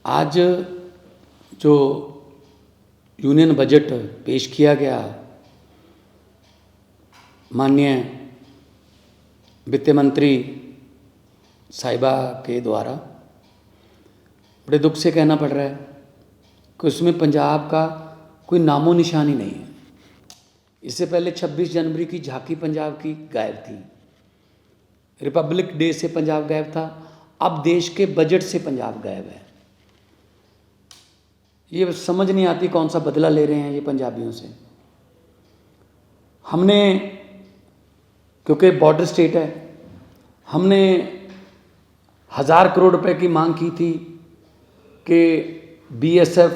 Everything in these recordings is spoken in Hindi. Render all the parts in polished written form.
आज जो यूनियन बजट पेश किया गया माननीय वित्त मंत्री साहिबा के द्वारा, बड़े दुख से कहना पड़ रहा है कि उसमें पंजाब का कोई नामो निशान ही नहीं है। इससे पहले 26 जनवरी की झांकी पंजाब की गायब थी, रिपब्लिक डे से पंजाब गायब था, अब देश के बजट से पंजाब गायब है। ये समझ नहीं आती कौन सा बदला ले रहे हैं ये पंजाबियों से। हमने, क्योंकि बॉर्डर स्टेट है, हमने 1000 करोड़ रुपए की मांग की थी कि बीएसएफ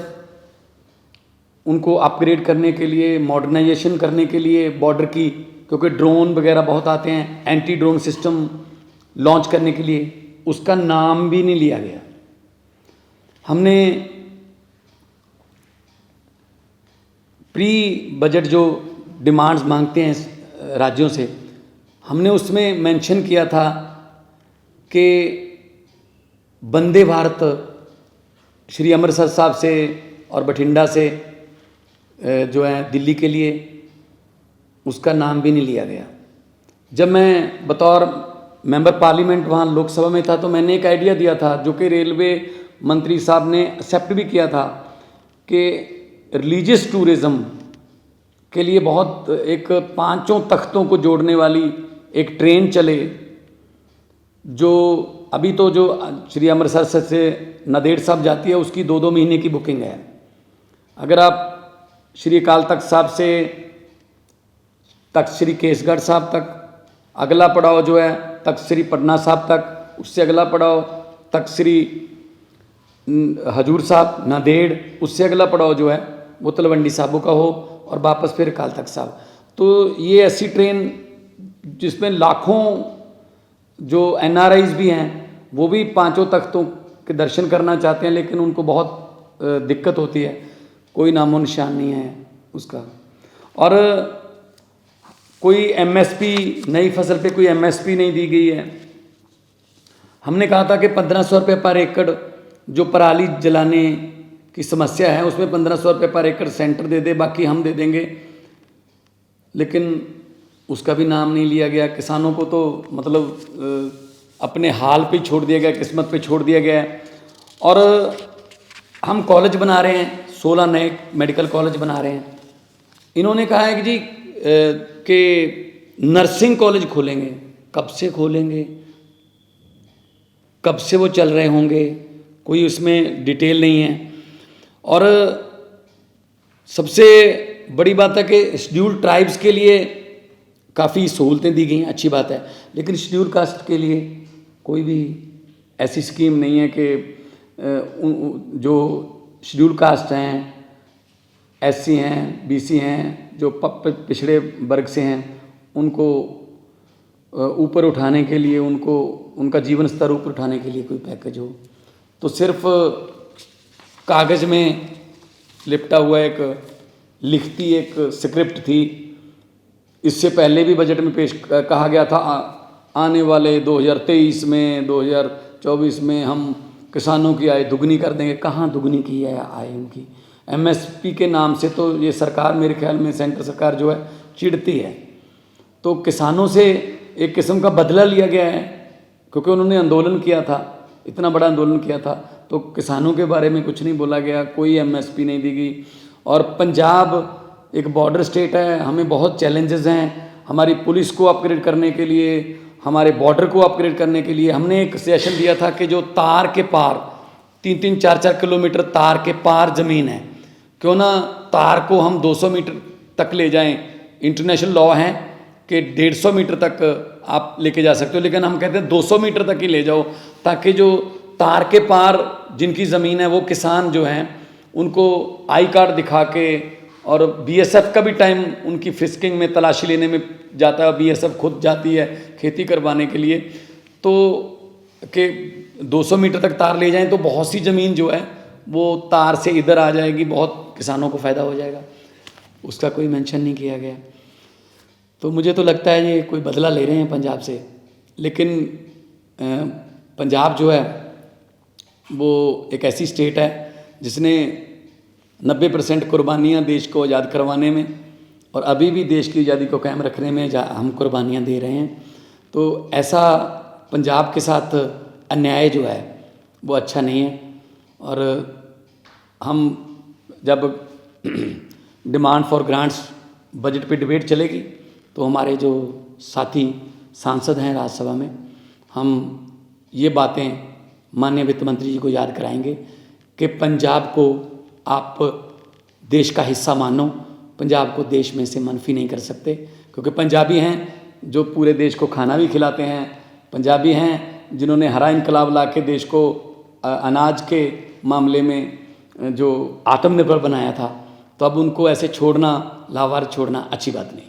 उनको अपग्रेड करने के लिए, मॉडर्नाइजेशन करने के लिए बॉर्डर की, क्योंकि ड्रोन वगैरह बहुत आते हैं, एंटी ड्रोन सिस्टम लॉन्च करने के लिए, उसका नाम भी नहीं लिया गया। हमने प्री बजट जो डिमांड्स मांगते हैं राज्यों से, हमने उसमें मेंशन किया था कि वंदे भारत श्री अमृतसर साहब से और बठिंडा से जो है दिल्ली के लिए, उसका नाम भी नहीं लिया गया। जब मैं बतौर मेंबर पार्लियामेंट वहाँ लोकसभा में था तो मैंने एक आइडिया दिया था जो कि रेलवे मंत्री साहब ने एक्सेप्ट भी किया था कि रिलीजियस टूरिज़्म के लिए बहुत एक 5 तख्तों को जोड़ने वाली एक ट्रेन चले, जो अभी तो जो श्री अमृतसर से नांदेड़ साहब जाती है उसकी 2-2 महीने की बुकिंग है। अगर आप श्री अकाल तख्त साहब से तख्त श्री केसगढ़ साहब तक, अगला पड़ाव जो है तख्त श्री पटना साहब तक, उससे अगला पड़ाव तख्त श्री हजूर साहब नांदेड़, उससे अगला पड़ाव जो है वो तलवंडी साबो का हो और वापस फिर अकाल तख्त साहब। तो ये ऐसी ट्रेन जिसमें लाखों जो एनआरआईज भी हैं वो भी 5 तख्तों के दर्शन करना चाहते हैं, लेकिन उनको बहुत दिक्कत होती है, कोई नामो निशान नहीं है उसका। और कोई एमएसपी, नई फसल पे कोई एमएसपी नहीं दी गई है। हमने कहा था कि 1500 रुपये पर एकड़ जो पराली जलाने की समस्या है उसमें 1500 रुपये पर एकड़ सेंटर दे दे, बाकी हम दे देंगे, लेकिन उसका भी नाम नहीं लिया गया। किसानों को तो मतलब अपने हाल पे छोड़ दिया गया, किस्मत पे छोड़ दिया गया है। और हम कॉलेज बना रहे हैं, 16 नए मेडिकल कॉलेज बना रहे हैं। इन्होंने कहा है कि जी कि नर्सिंग कॉलेज खोलेंगे, कब से खोलेंगे, कब से वो चल रहे होंगे, कोई उसमें डिटेल नहीं है। और सबसे बड़ी बात है कि शेड्यूल्ड ट्राइब्स के लिए काफ़ी सहूलतें दी गई हैं, अच्छी बात है, लेकिन शेड्यूल कास्ट के लिए कोई भी ऐसी स्कीम नहीं है कि जो शेड्यूल कास्ट हैं, एससी हैं, बीसी हैं, जो पिछड़े वर्ग से हैं, उनको ऊपर उठाने के लिए, उनको उनका जीवन स्तर ऊपर उठाने के लिए कोई पैकेज हो। तो सिर्फ कागज़ में लिपटा हुआ एक लिखती एक स्क्रिप्ट थी। इससे पहले भी बजट में पेश कहा गया था आने वाले 2023 में, 2024 में हम किसानों की आय दुगनी कर देंगे। कहाँ दुगनी की है आय उनकी? एमएसपी के नाम से तो ये सरकार, मेरे ख्याल में सेंटर सरकार जो है चिढ़ती है। तो किसानों से एक किस्म का बदला लिया गया है, क्योंकि उन्होंने आंदोलन किया था, इतना बड़ा आंदोलन किया था, तो किसानों के बारे में कुछ नहीं बोला गया, कोई एमएसपी नहीं दी गई। और पंजाब एक बॉर्डर स्टेट है, हमें बहुत चैलेंजेस हैं। हमारी पुलिस को अपग्रेड करने के लिए, हमारे बॉर्डर को अपग्रेड करने के लिए हमने एक सजेशन दिया था कि जो तार के पार 3-3, 4-4 किलोमीटर तार के पार ज़मीन है, क्यों ना तार को हम 200 मीटर तक ले जाएं। इंटरनेशनल लॉ है कि 150 मीटर तक आप लेके जा सकते हो, लेकिन हम कहते हैं 200 मीटर तक ही ले जाओ, ताकि जो तार के पार जिनकी ज़मीन है वो किसान जो हैं उनको आई कार्ड दिखा के, और बीएसएफ का भी टाइम उनकी फिस्किंग में, तलाशी लेने में जाता है, बीएसएफ खुद जाती है खेती करवाने के लिए, तो कि 200 मीटर तक तार ले जाएं तो बहुत सी ज़मीन जो है वो तार से इधर आ जाएगी, बहुत किसानों को फ़ायदा हो जाएगा। उसका कोई मेंशन नहीं किया गया। तो मुझे तो लगता है ये कोई बदला ले रहे हैं पंजाब से, लेकिन पंजाब जो है वो एक ऐसी स्टेट है जिसने 90% कुर्बानियाँ देश को आज़ाद करवाने में और अभी भी देश की आज़ादी को कायम रखने में हम कुर्बानियाँ दे रहे हैं। तो ऐसा पंजाब के साथ अन्याय जो है वो अच्छा नहीं है। और हम जब डिमांड फॉर ग्रांट्स बजट पे डिबेट चलेगी तो हमारे जो साथी सांसद हैं राज्यसभा में, हम ये बातें माननीय वित्त मंत्री जी को याद कराएंगे कि पंजाब को आप देश का हिस्सा मानो, पंजाब को देश में से मनफी नहीं कर सकते, क्योंकि पंजाबी हैं जो पूरे देश को खाना भी खिलाते हैं, पंजाबी हैं जिन्होंने हरा इनकलाब ला के देश को अनाज के मामले में जो आत्मनिर्भर बनाया था। तो अब उनको ऐसे छोड़ना, लावारिस छोड़ना अच्छी बात नहीं।